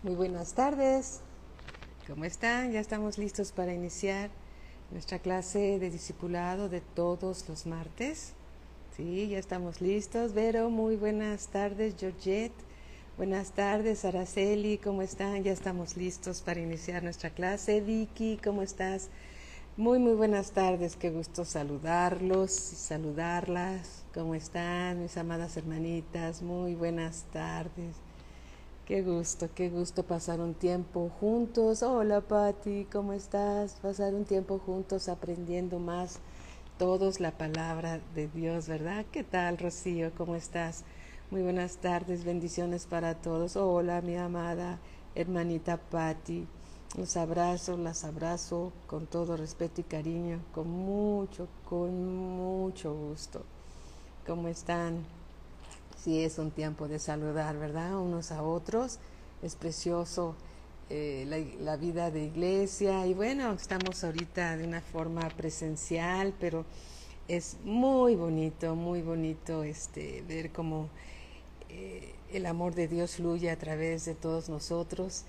Muy buenas tardes. ¿Cómo están? Ya estamos listos para iniciar nuestra clase de discipulado de todos los martes. Sí, ya estamos listos. Vero, muy buenas tardes. Georgette, buenas tardes. Araceli, ¿cómo están? Ya estamos listos para iniciar nuestra clase. Vicky, ¿cómo estás? Muy buenas tardes. Qué gusto saludarlos y saludarlas. ¿Cómo están, mis amadas hermanitas? Muy buenas tardes. Qué gusto pasar un tiempo juntos. Hola Patti, ¿cómo estás? Pasar un tiempo juntos aprendiendo más todos la palabra de Dios, ¿verdad? ¿Qué tal, Rocío? ¿Cómo estás? Muy buenas tardes, bendiciones para todos. Hola, mi amada hermanita Patti. Las abrazo con todo respeto y cariño, con mucho gusto. ¿Cómo están? Sí, es un tiempo de saludar, ¿verdad? Unos a otros. Es precioso la vida de iglesia. Y bueno, estamos ahorita de una forma presencial, pero es muy bonito ver cómo el amor de Dios fluye a través de todos nosotros.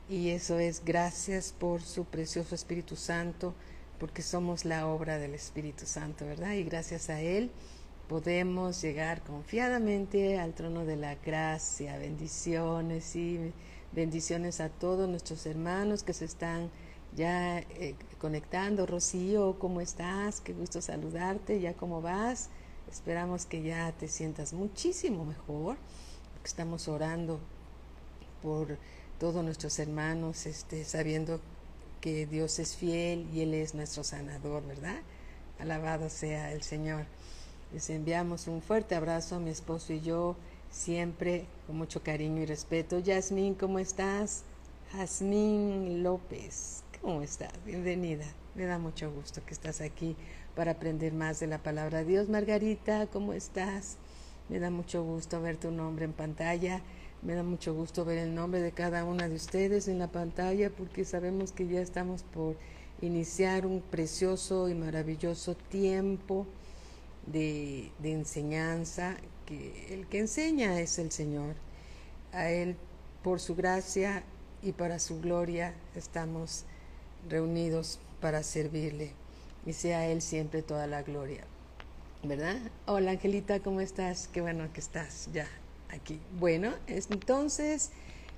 Y eso es gracias por su precioso Espíritu Santo, porque somos la obra del Espíritu Santo, ¿verdad? Y gracias a Él podemos llegar confiadamente al trono de la gracia. Bendiciones y bendiciones a todos nuestros hermanos que se están ya conectando. Rocío, ¿cómo estás? Qué gusto saludarte. ¿Ya cómo vas? Esperamos que ya te sientas muchísimo mejor, porque estamos orando por todos nuestros hermanos, sabiendo que Dios es fiel y Él es nuestro sanador, ¿verdad? Alabado sea el Señor. Les enviamos un fuerte abrazo a mi esposo y yo, siempre con mucho cariño y respeto. Yasmín, ¿cómo estás? Jazmín López, ¿cómo estás? Bienvenida. Me da mucho gusto que estás aquí para aprender más de la palabra de Dios. Margarita, ¿cómo estás? Me da mucho gusto ver tu nombre en pantalla. Me da mucho gusto ver el nombre de cada una de ustedes en la pantalla, porque sabemos que ya estamos por iniciar un precioso y maravilloso tiempo de enseñanza, que el que enseña es el Señor. A Él, por su gracia y para su gloria, estamos reunidos para servirle. Y sea a Él siempre toda la gloria, ¿verdad? Hola Angelita, ¿cómo estás? Qué bueno que estás ya aquí. Bueno, entonces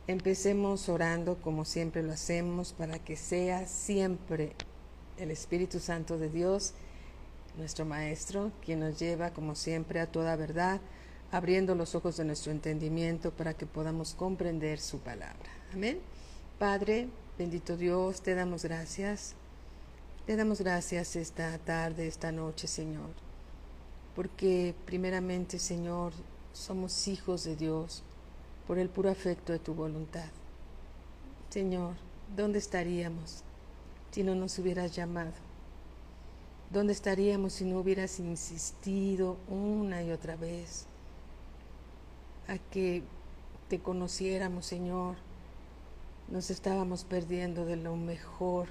empecemos orando como siempre lo hacemos, para que sea siempre el Espíritu Santo de Dios, nuestro Maestro, quien nos lleva como siempre a toda verdad, abriendo los ojos de nuestro entendimiento para que podamos comprender su palabra. Amén. Padre, bendito Dios, te damos gracias. Te damos gracias esta tarde, esta noche, Señor, porque primeramente, Señor, somos hijos de Dios por el puro afecto de tu voluntad. Señor, ¿dónde estaríamos si no nos hubieras llamado? ¿Dónde estaríamos si no hubieras insistido una y otra vez a que te conociéramos, Señor? Nos estábamos perdiendo de lo mejor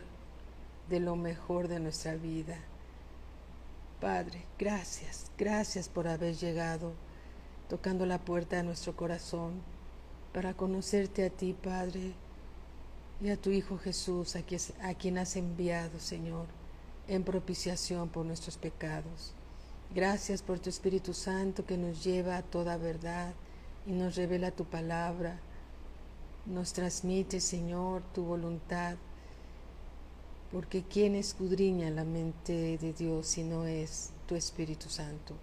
de nuestra vida. Padre, gracias por haber llegado, tocando la puerta de nuestro corazón, para conocerte a ti, Padre, y a tu Hijo Jesús, a quien has enviado, Señor, en propiciación por nuestros pecados. Gracias por tu Espíritu Santo, que nos lleva a toda verdad y nos revela tu palabra. Nos transmite, Señor, tu voluntad, porque ¿quién escudriña la mente de Dios si no es tu Espíritu Santo?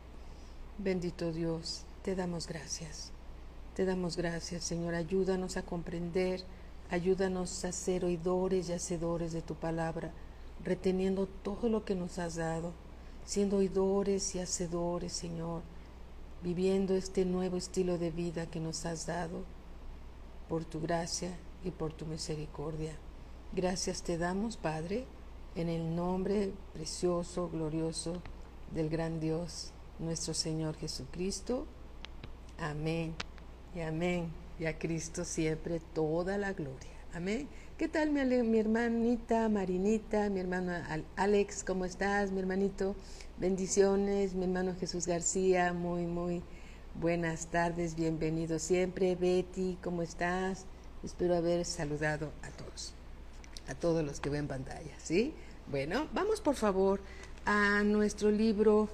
Bendito Dios, te damos gracias. Te damos gracias, Señor. Ayúdanos a comprender, ayúdanos a ser oidores y hacedores de tu palabra, reteniendo todo lo que nos has dado, siendo oidores y hacedores, Señor, viviendo este nuevo estilo de vida que nos has dado por tu gracia y por tu misericordia. Gracias te damos, Padre, en el nombre precioso, glorioso del gran Dios, nuestro Señor Jesucristo. Amén y amén. Y a Cristo siempre toda la gloria. Amén. ¿Qué tal mi hermanita Marinita, mi hermano Alex? ¿Cómo estás, mi hermanito? Bendiciones, mi hermano Jesús García. Muy buenas tardes, bienvenido siempre. Betty, ¿cómo estás? Espero haber saludado a todos los que ven pantalla, ¿sí? Bueno, vamos por favor a nuestro libro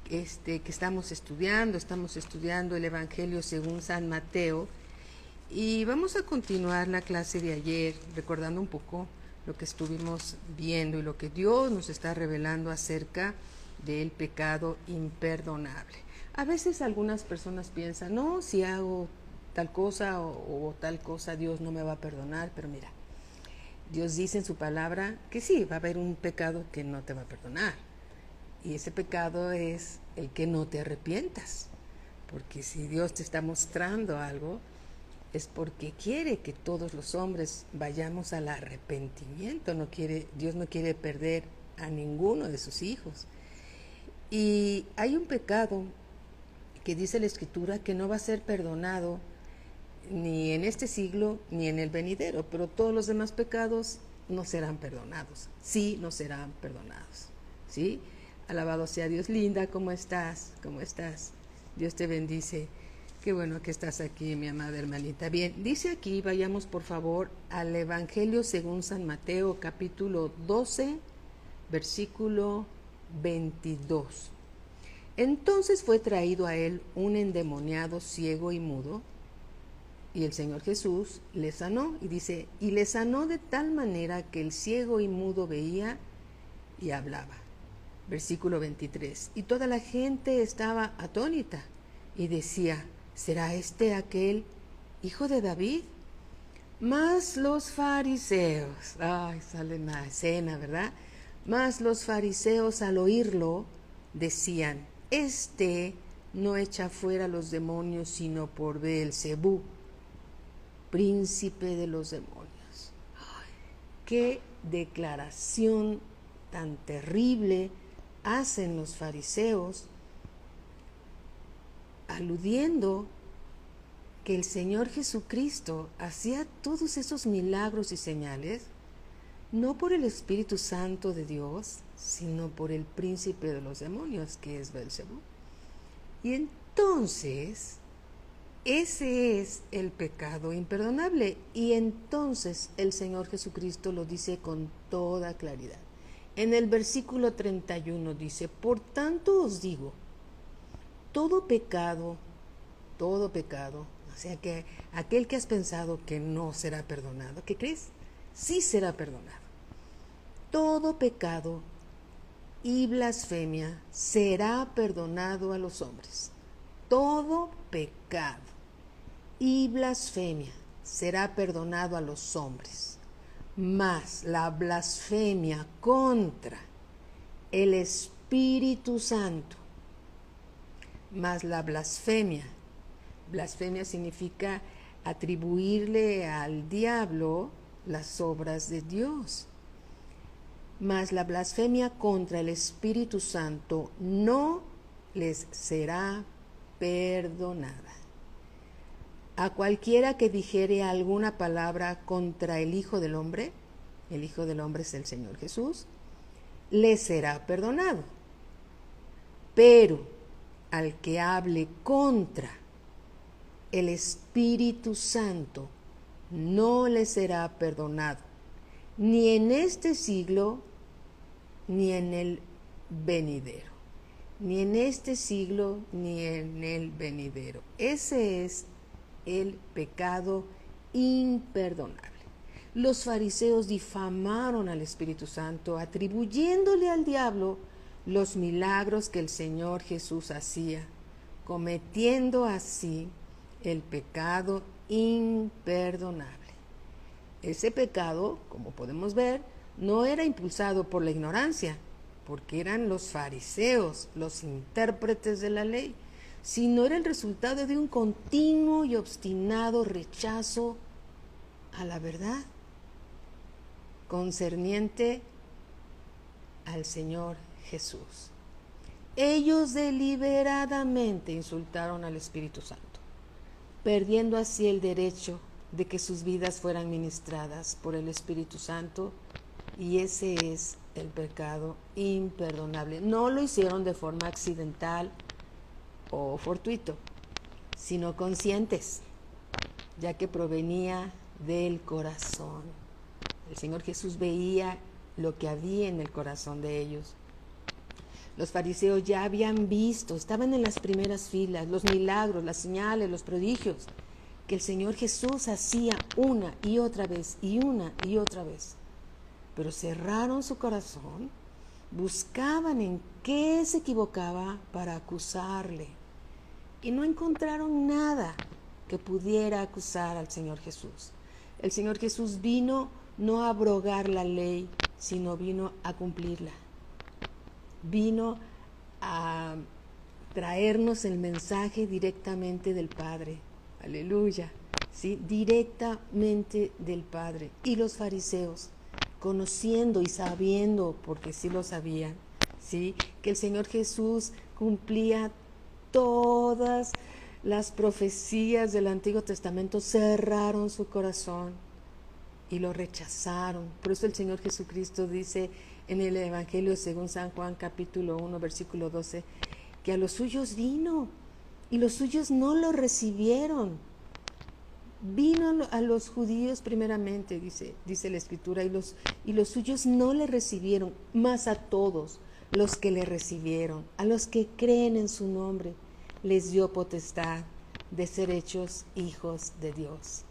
que estamos estudiando el Evangelio según San Mateo, y vamos a continuar la clase de ayer recordando un poco lo que estuvimos viendo y lo que Dios nos está revelando acerca del pecado imperdonable. A veces algunas personas piensan, no, si hago tal cosa o tal cosa, Dios no me va a perdonar, pero mira, Dios dice en su palabra que sí, va a haber un pecado que no te va a perdonar. Y ese pecado es el que no te arrepientas. Porque si Dios te está mostrando algo, es porque quiere que todos los hombres vayamos al arrepentimiento. Dios no quiere perder a ninguno de sus hijos. Y hay un pecado que dice la Escritura que no va a ser perdonado ni en este siglo ni en el venidero, pero todos los demás pecados no serán perdonados. Sí, no serán perdonados. ¿Sí? Alabado sea Dios. Linda, ¿cómo estás? ¿Cómo estás? Dios te bendice. Qué bueno que estás aquí, mi amada hermanita. Bien, dice aquí, vayamos por favor al Evangelio según San Mateo, capítulo 12, versículo 22. Entonces fue traído a él un endemoniado ciego y mudo, y el Señor Jesús le sanó, y dice, y le sanó de tal manera que el ciego y mudo veía y hablaba. Versículo 23. Y toda la gente estaba atónita y decía, ¿será este aquel hijo de David? Mas los fariseos, sale en la escena, ¿verdad? Mas los fariseos al oírlo decían, este no echa fuera los demonios sino por Beelzebú, príncipe de los demonios. Qué declaración tan terrible hacen los fariseos, aludiendo que el Señor Jesucristo hacía todos esos milagros y señales, no por el Espíritu Santo de Dios, sino por el príncipe de los demonios, que es Beelzebú. Y entonces, ese es el pecado imperdonable. Y entonces el Señor Jesucristo lo dice con toda claridad. En el versículo 31 dice, por tanto os digo, todo pecado, o sea que aquel que has pensado que no será perdonado, ¿qué crees? Sí será perdonado. Todo pecado y blasfemia será perdonado a los hombres. Todo pecado y blasfemia será perdonado a los hombres. Mas la blasfemia contra el Espíritu Santo, mas la blasfemia significa atribuirle al diablo las obras de Dios. Mas la blasfemia contra el Espíritu Santo no les será perdonada. A cualquiera que dijere alguna palabra contra el Hijo del Hombre es el Señor Jesús, le será perdonado. Pero al que hable contra el Espíritu Santo, no le será perdonado, ni en este siglo, ni en el venidero. Ni en este siglo, ni en el venidero. Ese es el pecado imperdonable. Los fariseos difamaron al Espíritu Santo, atribuyéndole al diablo los milagros que el Señor Jesús hacía, cometiendo así el pecado imperdonable. Ese pecado, como podemos ver, no era impulsado por la ignorancia, porque eran los fariseos, los intérpretes de la ley, sino era el resultado de un continuo y obstinado rechazo a la verdad concerniente al Señor Jesús. Ellos deliberadamente insultaron al Espíritu Santo, perdiendo así el derecho de que sus vidas fueran ministradas por el Espíritu Santo, y ese es el pecado imperdonable. No lo hicieron de forma accidental o fortuito, sino conscientes, ya que provenía del corazón. El Señor Jesús veía lo que había en el corazón de ellos. Los fariseos ya habían visto, estaban en las primeras filas, los milagros, las señales, los prodigios que el Señor Jesús hacía una y otra vez, y una y otra vez. Pero cerraron su corazón, buscaban en qué se equivocaba para acusarle, y no encontraron nada que pudiera acusar al Señor Jesús. El Señor Jesús vino no a abrogar la ley, sino vino a cumplirla. Vino a traernos el mensaje directamente del Padre. Aleluya. ¿Sí? Directamente del Padre. Y los fariseos, conociendo y sabiendo, porque sí lo sabían, ¿sí?, que el Señor Jesús cumplía todas las profecías del Antiguo Testamento, cerraron su corazón y lo rechazaron. Por eso el Señor Jesucristo dice en el Evangelio según San Juan capítulo 1 versículo 12, que a los suyos vino y los suyos no lo recibieron. Vino a los judíos primeramente, dice la Escritura, y los suyos no le recibieron, mas a todos los que le recibieron, a los que creen en su nombre, les dio potestad de ser hechos hijos de Dios.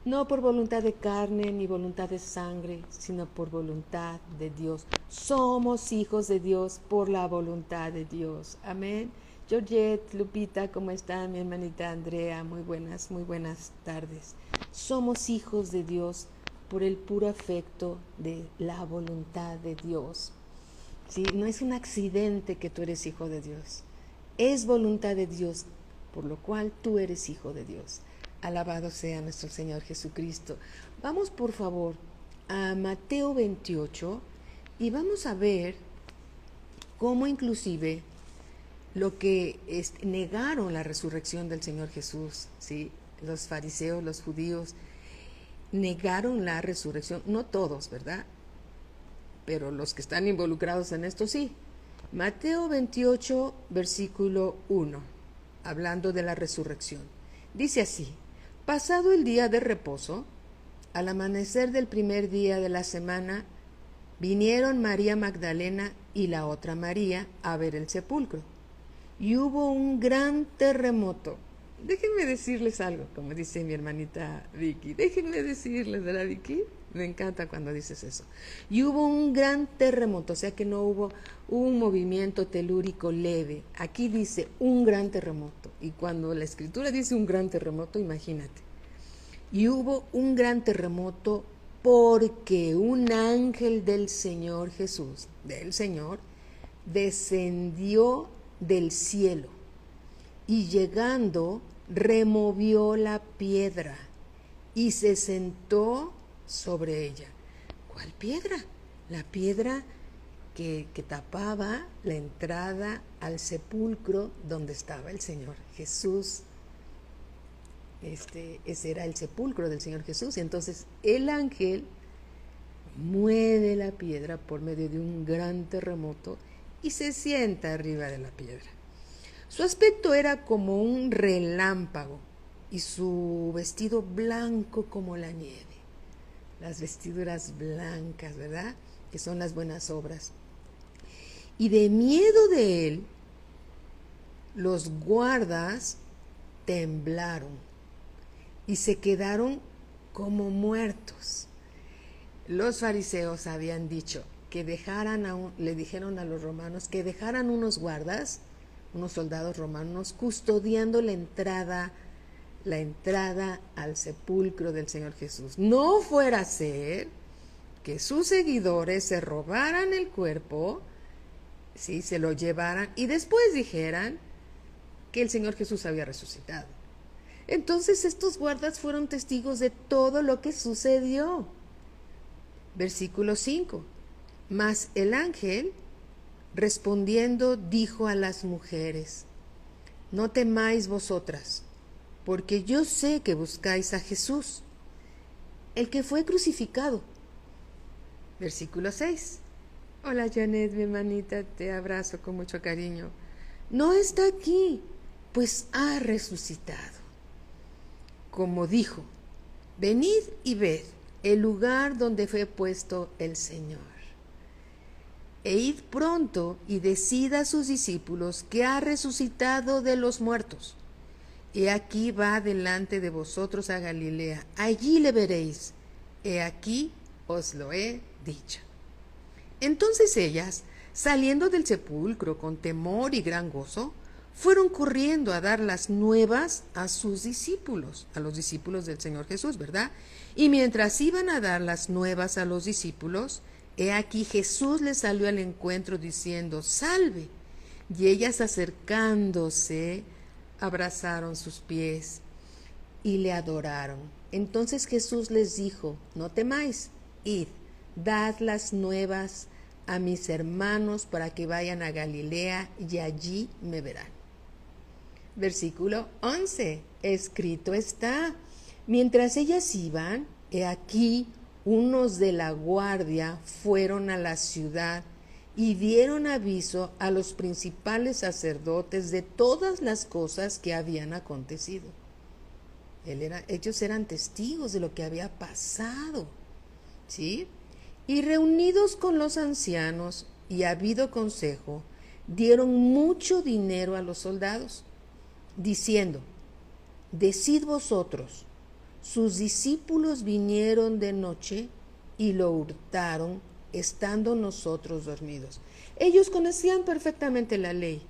No por voluntad de carne ni voluntad de sangre, sino por voluntad de Dios. Somos hijos de Dios por la voluntad de Dios. Amén. Georgette, Lupita, ¿cómo están? Mi hermanita Andrea, muy buenas tardes. Somos hijos de Dios por el puro afecto de la voluntad de Dios. ¿Sí? No es un accidente que tú eres hijo de Dios. Es voluntad de Dios, por lo cual tú eres hijo de Dios. Alabado sea nuestro Señor Jesucristo. Vamos por favor a Mateo 28 y vamos a ver cómo inclusive lo que negaron la resurrección del Señor Jesús, ¿sí? Los fariseos, los judíos, negaron la resurrección, no todos, ¿verdad? Pero los que están involucrados en esto sí. Mateo 28, versículo 1, hablando de la resurrección. Dice así: pasado el día de reposo, al amanecer del primer día de la semana, vinieron María Magdalena y la otra María a ver el sepulcro. Y hubo un gran terremoto. Déjenme decirles algo, como dice mi hermanita Vicky. Déjenme decirles, ¿verdad, Vicky? Me encanta cuando dices eso. Y hubo un gran terremoto, o sea que no hubo un movimiento telúrico leve. Aquí dice un gran terremoto. Y cuando la Escritura dice un gran terremoto, imagínate. Y hubo un gran terremoto porque un ángel del Señor Jesús, del Señor, descendió del cielo y llegando removió la piedra y se sentó sobre ella. ¿Cuál piedra? La piedra que tapaba la entrada al sepulcro donde estaba el Señor Jesús. Ese era el sepulcro del Señor Jesús. Y entonces el ángel mueve la piedra por medio de un gran terremoto y se sienta arriba de la piedra. Su aspecto era como un relámpago y su vestido blanco como la nieve. Las vestiduras blancas, ¿verdad?, que son las buenas obras. Y de miedo de él, los guardas temblaron y se quedaron como muertos. Los fariseos habían dicho que le dijeron a los romanos que dejaran unos guardas, unos soldados romanos, custodiando la entrada al sepulcro del Señor Jesús. No fuera a ser que sus seguidores se robaran el cuerpo, ¿sí?, se lo llevaran y después dijeran que el Señor Jesús había resucitado. Entonces estos guardas fueron testigos de todo lo que sucedió. Versículo 5. Mas el ángel, respondiendo, dijo a las mujeres: no temáis vosotras, porque yo sé que buscáis a Jesús, el que fue crucificado. Versículo 6. Hola Janet, mi hermanita, te abrazo con mucho cariño. No está aquí, pues ha resucitado. Como dijo, venid y ved el lugar donde fue puesto el Señor. E id pronto y decid a sus discípulos que ha resucitado de los muertos. He aquí va delante de vosotros a Galilea, allí le veréis. He aquí os lo he dicho. Entonces ellas, saliendo del sepulcro con temor y gran gozo, fueron corriendo a dar las nuevas a sus discípulos, a los discípulos del Señor Jesús, ¿verdad? Y mientras iban a dar las nuevas a los discípulos, he aquí Jesús les salió al encuentro diciendo, salve. Y ellas acercándose, abrazaron sus pies y le adoraron. Entonces Jesús les dijo, no temáis, id, dad las nuevas a mis hermanos para que vayan a Galilea y allí me verán. Versículo 11, escrito está, mientras ellas iban, he aquí unos de la guardia fueron a la ciudad y dieron aviso a los principales sacerdotes de todas las cosas que habían acontecido. Ellos eran testigos de lo que había pasado, ¿sí? Y reunidos con los ancianos y habido consejo, dieron mucho dinero a los soldados, diciendo, decid vosotros, sus discípulos vinieron de noche y lo hurtaron, estando nosotros dormidos. Ellos conocían perfectamente la ley,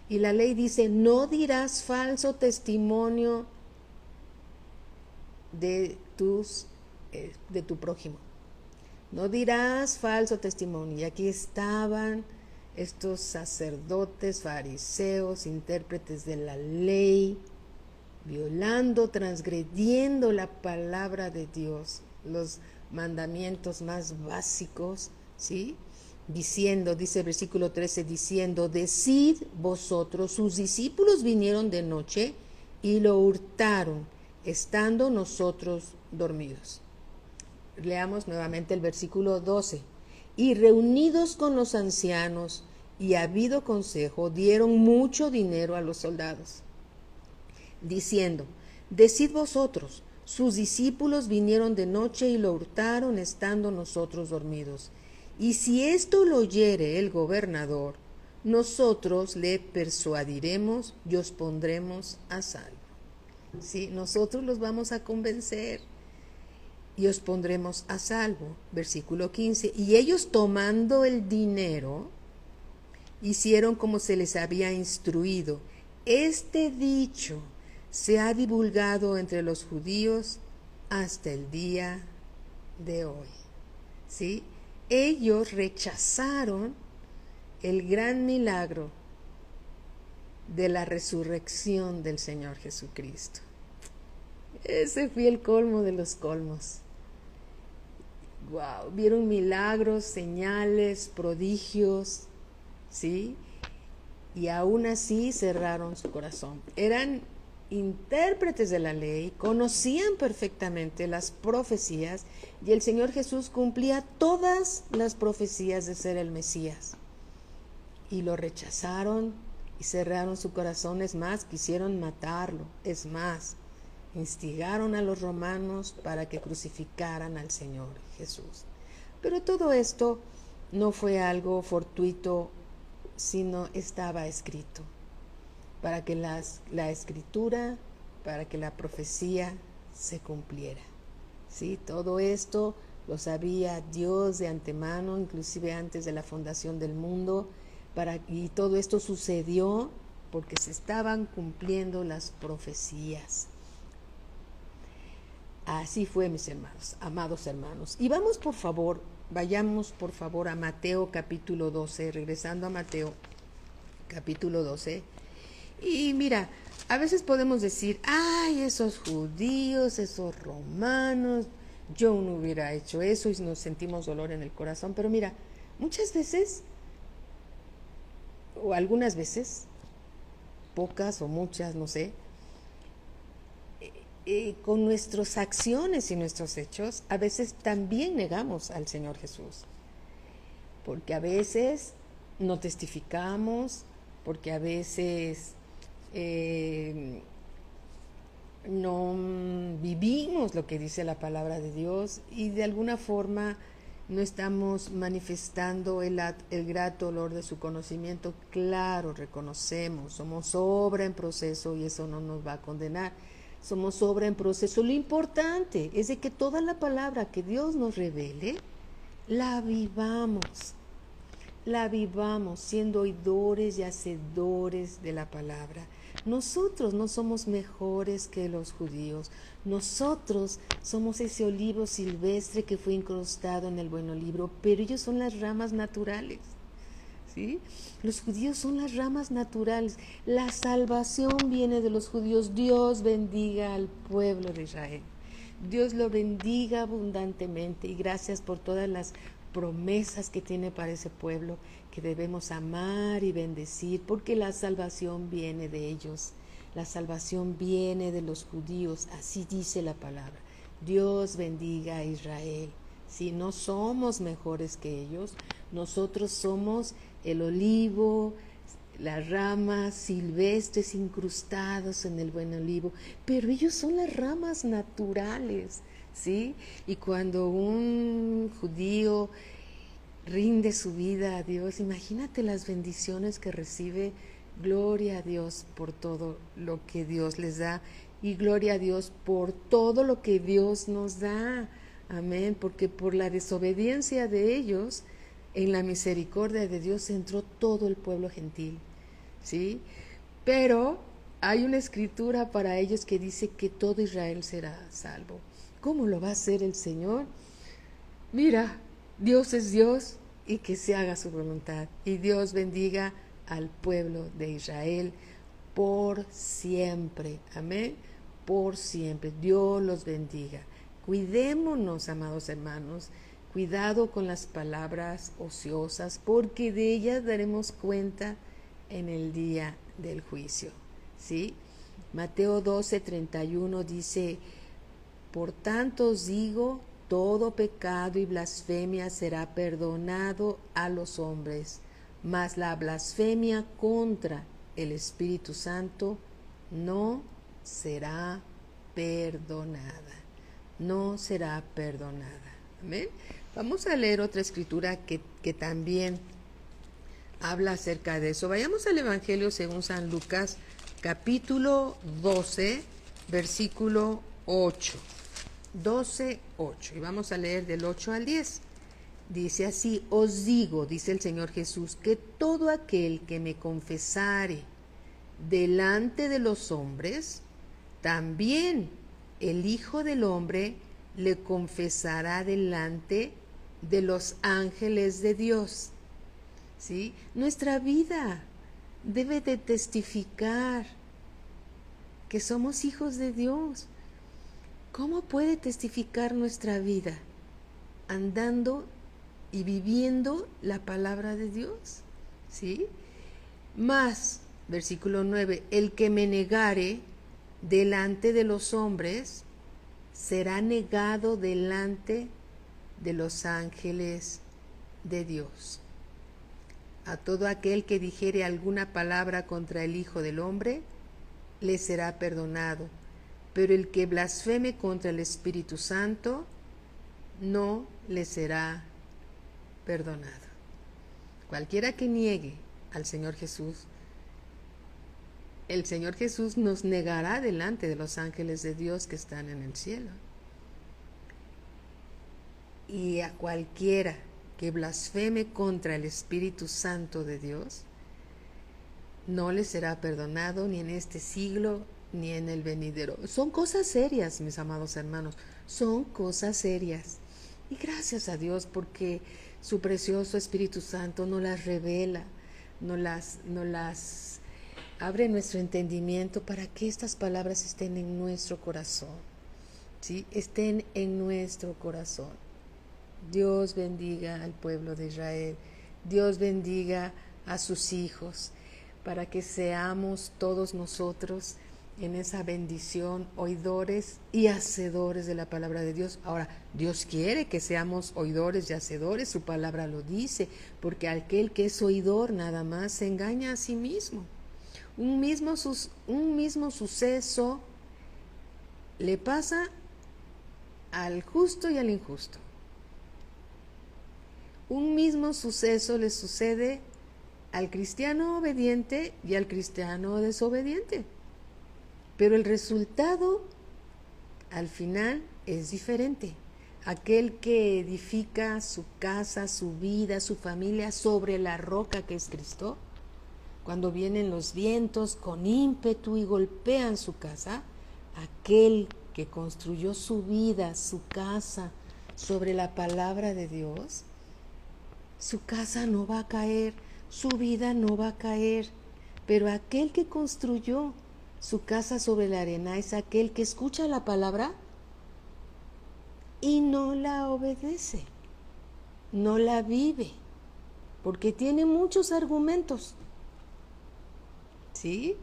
y la ley dice, no dirás falso testimonio de tu prójimo. No dirás falso testimonio. Y aquí estaban estos sacerdotes, fariseos, intérpretes de la ley, violando, transgrediendo la palabra de Dios, los mandamientos más básicos, ¿sí? Diciendo, dice el versículo 13, diciendo, decid vosotros, sus discípulos vinieron de noche y lo hurtaron, estando nosotros dormidos. Leamos nuevamente el versículo 12. Y reunidos con los ancianos y habido consejo, dieron mucho dinero a los soldados, diciendo, decid vosotros, sus discípulos vinieron de noche y lo hurtaron, estando nosotros dormidos. Y si esto lo oyere el gobernador, nosotros le persuadiremos y os pondremos a salvo. Sí, nosotros los vamos a convencer y os pondremos a salvo. Versículo 15. Y ellos tomando el dinero, hicieron como se les había instruido. Este dicho se ha divulgado entre los judíos hasta el día de hoy. ¿Sí? Ellos rechazaron el gran milagro de la resurrección del Señor Jesucristo. Ese fue el colmo de los colmos. Wow, vieron milagros, señales, prodigios, ¿sí? Y aún así cerraron su corazón. Eran intérpretes de la ley, conocían perfectamente las profecías y el Señor Jesús cumplía todas las profecías de ser el Mesías. Y lo rechazaron y cerraron su corazón. Es más, quisieron matarlo. Es más, instigaron a los romanos para que crucificaran al Señor Jesús. Pero todo esto no fue algo fortuito, sino estaba escrito para que la escritura, para que la profecía se cumpliera. ¿Sí? Todo esto lo sabía Dios de antemano, inclusive antes de la fundación del mundo, y todo esto sucedió porque se estaban cumpliendo las profecías. Así fue, mis hermanos, amados hermanos. Y vayamos por favor a Mateo capítulo 12, regresando a Mateo capítulo 12. Y mira, a veces podemos decir, ay, esos judíos, esos romanos, yo no hubiera hecho eso y nos sentimos dolor en el corazón. Pero mira, muchas veces, o algunas veces, pocas o muchas, no sé, con nuestras acciones y nuestros hechos, a veces también negamos al Señor Jesús. Porque a veces no testificamos, porque a veces no vivimos lo que dice la palabra de Dios y de alguna forma no estamos manifestando el grato olor de su conocimiento. Claro, reconocemos, somos obra en proceso y eso no nos va a condenar. Somos obra en proceso. Lo importante es de que toda la palabra que Dios nos revele, la vivamos siendo oidores y hacedores de la palabra. Nosotros no somos mejores que los judíos. Nosotros somos ese olivo silvestre que fue incrustado en el buen olivo, pero ellos son las ramas naturales. ¿Sí? Los judíos son las ramas naturales. La salvación viene de los judíos. Dios bendiga al pueblo de Israel. Dios lo bendiga abundantemente y gracias por todas las promesas que tiene para ese pueblo que debemos amar y bendecir, porque la salvación viene de ellos. La salvación viene de los judíos, así dice la palabra. Dios bendiga a Israel. Si no somos mejores que ellos, nosotros somos el olivo, las ramas silvestres incrustados en el buen olivo, pero ellos son las ramas naturales, ¿sí? Y cuando un judío rinde su vida a Dios, imagínate las bendiciones que recibe. Gloria a Dios por todo lo que Dios les da y gloria a Dios por todo lo que Dios nos da. Amén, porque por la desobediencia de ellos, en la misericordia de Dios entró todo el pueblo gentil, ¿sí? Pero hay una escritura para ellos que dice que todo Israel será salvo. ¿Cómo lo va a hacer el Señor? Mira, Dios es Dios y que se haga su voluntad. Y Dios bendiga al pueblo de Israel por siempre. Amén. Por siempre. Dios los bendiga. Cuidémonos, amados hermanos. Cuidado con las palabras ociosas, porque de ellas daremos cuenta en el día del juicio. ¿Sí? Mateo 12:31 dice: por tanto os digo, todo pecado y blasfemia será perdonado a los hombres, mas la blasfemia contra el Espíritu Santo no será perdonada. No será perdonada. Amén. Vamos a leer otra escritura que también habla acerca de eso. Vayamos al Evangelio según San Lucas, capítulo 12, versículo 8. 12:8, y vamos a leer del 8 al 10. Dice así: os digo, dice el Señor Jesús, que todo aquel que me confesare delante de los hombres, también el Hijo del Hombre le confesará delante de los ángeles de Dios. ¿Sí? Nuestra vida debe de testificar que somos hijos de Dios. ¿Cómo puede testificar nuestra vida? Andando y viviendo la palabra de Dios. ¿Sí? Más, versículo 9, el que me negare delante de los hombres, será negado delante de los ángeles de Dios. A todo aquel que dijere alguna palabra contra el Hijo del Hombre, le será perdonado. Pero el que blasfeme contra el Espíritu Santo, no le será perdonado. Cualquiera que niegue al Señor Jesús, el Señor Jesús nos negará delante de los ángeles de Dios que están en el cielo. Y a cualquiera que blasfeme contra el Espíritu Santo de Dios, no le será perdonado ni en este siglo ni en el venidero. Son cosas serias, mis amados hermanos, son cosas serias. Y gracias a Dios porque su precioso Espíritu Santo nos las revela, nos las abre nuestro entendimiento para que estas palabras estén en nuestro corazón, ¿sí? Estén en nuestro corazón. Dios bendiga al pueblo de Israel, Dios bendiga a sus hijos, para que seamos todos nosotros en esa bendición, oidores y hacedores de la palabra de Dios. Ahora, Dios quiere que seamos oidores y hacedores, su palabra lo dice, porque aquel que es oidor nada más se engaña a sí mismo. Un mismo suceso le pasa al justo y al injusto. Un mismo suceso le sucede al cristiano obediente y al cristiano desobediente. Pero el resultado al final es diferente. Aquel que edifica su casa, su vida, su familia sobre la roca que es Cristo, cuando vienen los vientos con ímpetu y golpean su casa, aquel que construyó su vida, su casa sobre la palabra de Dios, su casa no va a caer, su vida no va a caer. Pero aquel que construyó su casa sobre la arena es aquel que escucha la palabra y no la obedece, no la vive, porque tiene muchos argumentos. ¿Sí?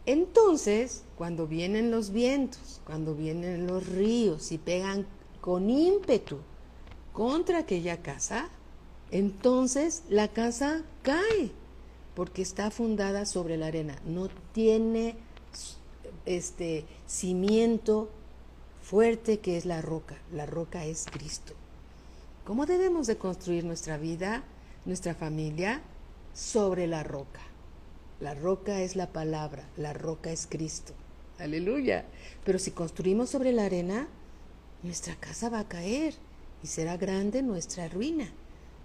Entonces, cuando vienen los vientos, cuando vienen los ríos y pegan con ímpetu contra aquella casa, entonces la casa cae, porque está fundada sobre la arena, no tiene cimiento fuerte que es la roca es Cristo. ¿Cómo debemos de construir nuestra vida, nuestra familia? Sobre la roca. La roca es la palabra, la roca es Cristo. Aleluya. Pero si construimos sobre la arena, nuestra casa va a caer y será grande nuestra ruina.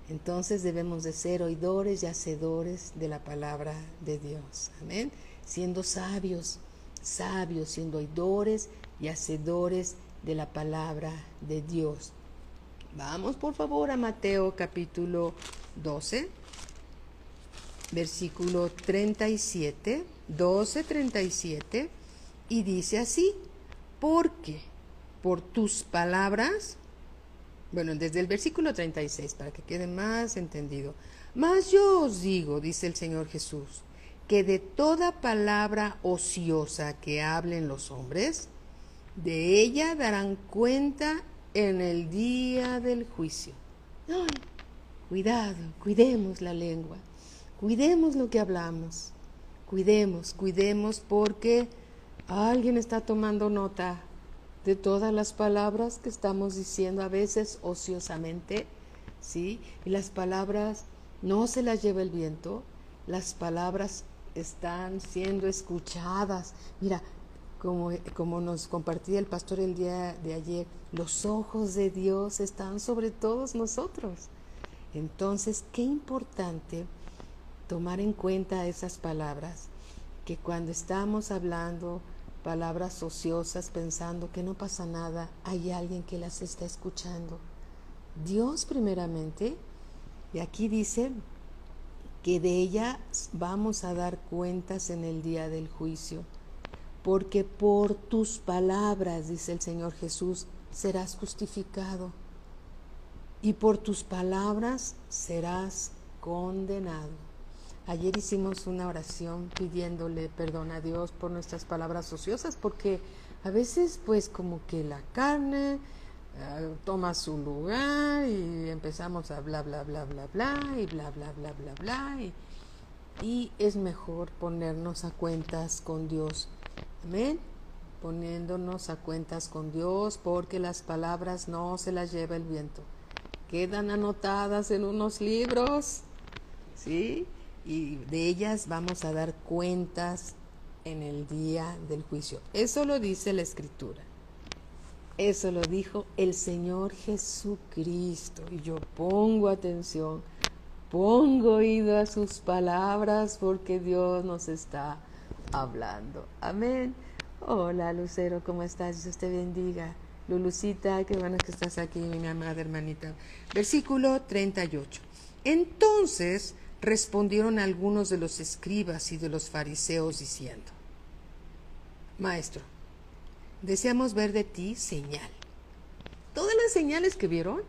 Entonces debemos de ser oidores y hacedores de la palabra de Dios. Amén. Siendo sabios, siendo oidores y hacedores de la palabra de Dios. Vamos por favor a Mateo capítulo 12, versículo 37, 12:37, y dice así: porque por tus palabras, bueno, desde el versículo 36, para que quede más entendido. Mas yo os digo, dice el Señor Jesús, que de toda palabra ociosa que hablen los hombres, de ella darán cuenta en el día del juicio. Ay, cuidado, cuidemos la lengua, cuidemos lo que hablamos, cuidemos porque alguien está tomando nota de todas las palabras que estamos diciendo a veces ociosamente, ¿sí? Y las palabras no se las lleva el viento, las palabras están siendo escuchadas. Mira, como nos compartía el pastor el día de ayer, los ojos de Dios están sobre todos nosotros. Entonces, qué importante tomar en cuenta esas palabras, que cuando estamos hablando palabras ociosas pensando que no pasa nada, hay alguien que las está escuchando. Dios primeramente, y aquí dice que de ellas vamos a dar cuentas en el día del juicio, porque por tus palabras, dice el Señor Jesús, serás justificado, y por tus palabras serás condenado. Ayer hicimos una oración pidiéndole perdón a Dios por nuestras palabras ociosas, porque a veces pues como que la carne toma su lugar y empezamos a bla bla bla bla bla y bla bla bla bla bla y es mejor ponernos a cuentas con Dios. Amén. Poniéndonos a cuentas con Dios, porque las palabras no se las lleva el viento, quedan anotadas en unos libros, ¿sí? Y de ellas vamos a dar cuentas en el día del juicio. Eso lo dice la Escritura. Eso lo dijo el Señor Jesucristo. Y yo pongo atención, pongo oído a sus palabras, porque Dios nos está hablando. Amén. Hola Lucero, ¿cómo estás? Dios te bendiga. Lulucita, qué bueno que estás aquí, mi amada hermanita. Versículo 38. Entonces respondieron algunos de los escribas y de los fariseos diciendo: Maestro, deseamos ver de ti señal. Todas las señales que vieron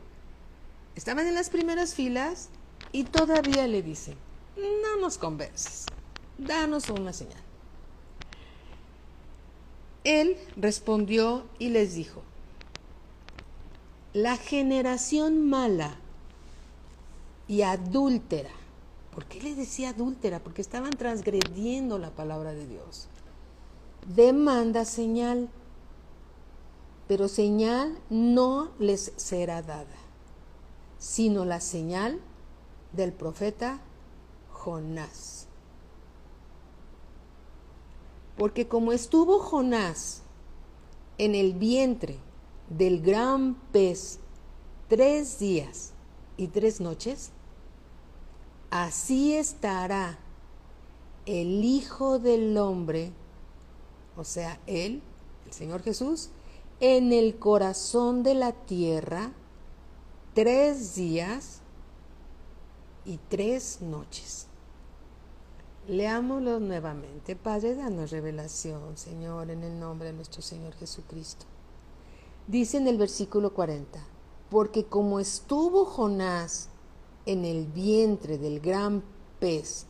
estaban en las primeras filas y todavía le dicen: no nos convences, danos una señal. Él respondió y les dijo: la generación mala y adúltera. ¿Por qué le decía adúltera? Porque estaban transgrediendo la palabra de Dios. Demanda señal, pero señal no les será dada, sino la señal del profeta Jonás. Porque como estuvo Jonás en el vientre del gran pez 3 días y 3 noches, así estará el Hijo del Hombre, o sea, Él, el Señor Jesús, en el corazón de la tierra 3 días y 3 noches. Leámoslo nuevamente. Padre, danos revelación, Señor, en el nombre de nuestro Señor Jesucristo. Dice en el versículo 40, porque como estuvo Jonás en el vientre del gran pez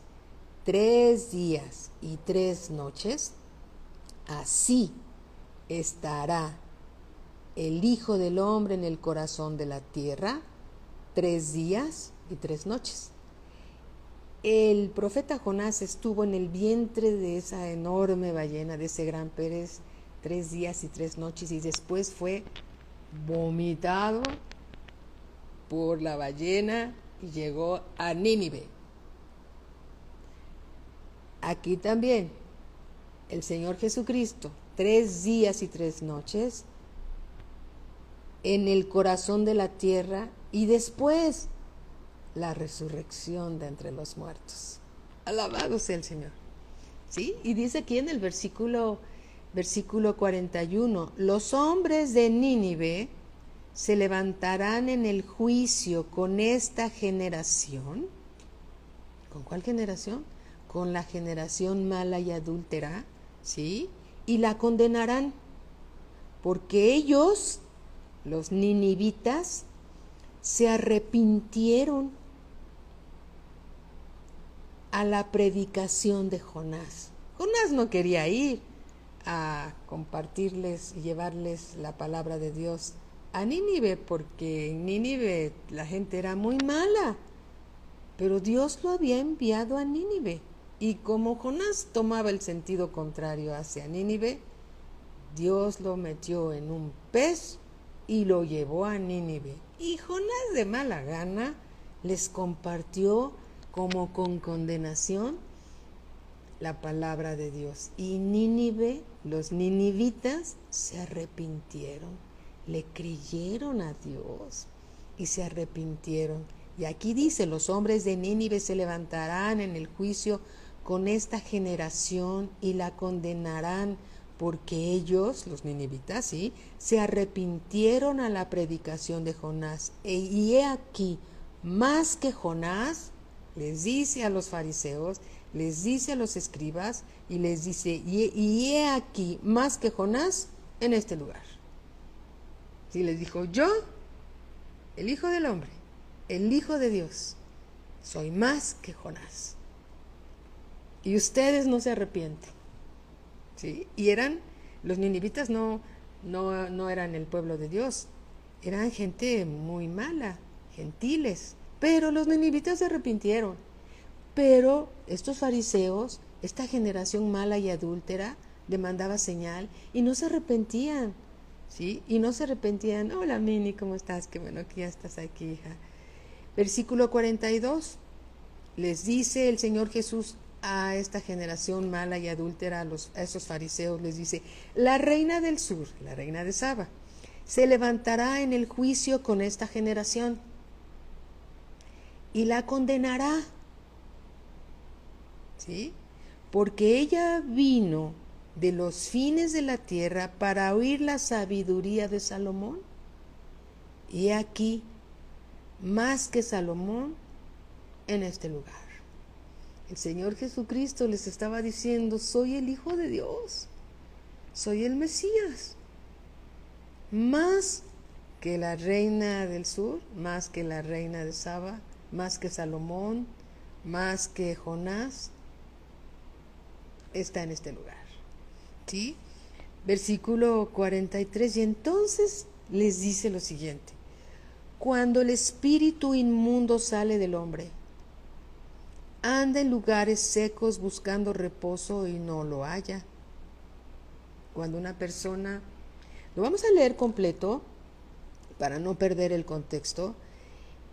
3 días y 3 noches, así estará el Hijo del Hombre en el corazón de la tierra 3 días y 3 noches. El profeta Jonás estuvo en el vientre de esa enorme ballena, de ese gran pez, 3 días y 3 noches, y después fue vomitado por la ballena y llegó a Nínive. Aquí también el Señor Jesucristo, 3 días y 3 noches en el corazón de la tierra, y después la resurrección de entre los muertos. Alabado sea el Señor. ¿Sí? Y dice aquí en el versículo 41, los hombres de Nínive se levantarán en el juicio con esta generación. ¿Con cuál generación? Con la generación mala y adúltera, ¿sí? Y la condenarán, porque ellos, los ninivitas, se arrepintieron a la predicación de Jonás. Jonás no quería ir a compartirles y llevarles la palabra de Dios a Nínive, porque en Nínive la gente era muy mala, pero Dios lo había enviado a Nínive, y como Jonás tomaba el sentido contrario hacia Nínive, Dios lo metió en un pez y lo llevó a Nínive, y Jonás de mala gana les compartió como con condenación la palabra de Dios, y Nínive, los ninivitas, se arrepintieron, le creyeron a Dios y se arrepintieron. Y aquí dice, los hombres de Nínive se levantarán en el juicio con esta generación y la condenarán, porque ellos, los ninivitas, ¿sí?, se arrepintieron a la predicación de Jonás. Y he aquí, más que Jonás, les dice a los fariseos, les dice a los escribas, y les dice, y he aquí, más que Jonás en este lugar. Sí, les dijo, yo, el Hijo del Hombre, el Hijo de Dios, soy más que Jonás. Y ustedes no se arrepienten. ¿Sí? Y los ninivitas no eran el pueblo de Dios, eran gente muy mala, gentiles, pero los ninivitas se arrepintieron. Pero estos fariseos, esta generación mala y adúltera, demandaba señal y no se arrepentían, ¿sí? Y no se arrepentían. Hola Mini, ¿cómo estás? Qué bueno que ya estás aquí, hija. Versículo 42, les dice el Señor Jesús a esta generación mala y adúltera, a esos fariseos, les dice, la reina del sur, la reina de Saba, se levantará en el juicio con esta generación y la condenará, ¿sí? Porque ella vino de los fines de la tierra para oír la sabiduría de Salomón, y aquí, más que Salomón en este lugar. El Señor Jesucristo les estaba diciendo, soy el Hijo de Dios, soy el Mesías, más que la reina del sur, más que la reina de Saba, más que Salomón, más que Jonás, está en este lugar. ¿Sí? Versículo 43, y entonces les dice lo siguiente, cuando el espíritu inmundo sale del hombre, anda en lugares secos buscando reposo y no lo halla. Cuando una persona Lo vamos a leer completo para no perder el contexto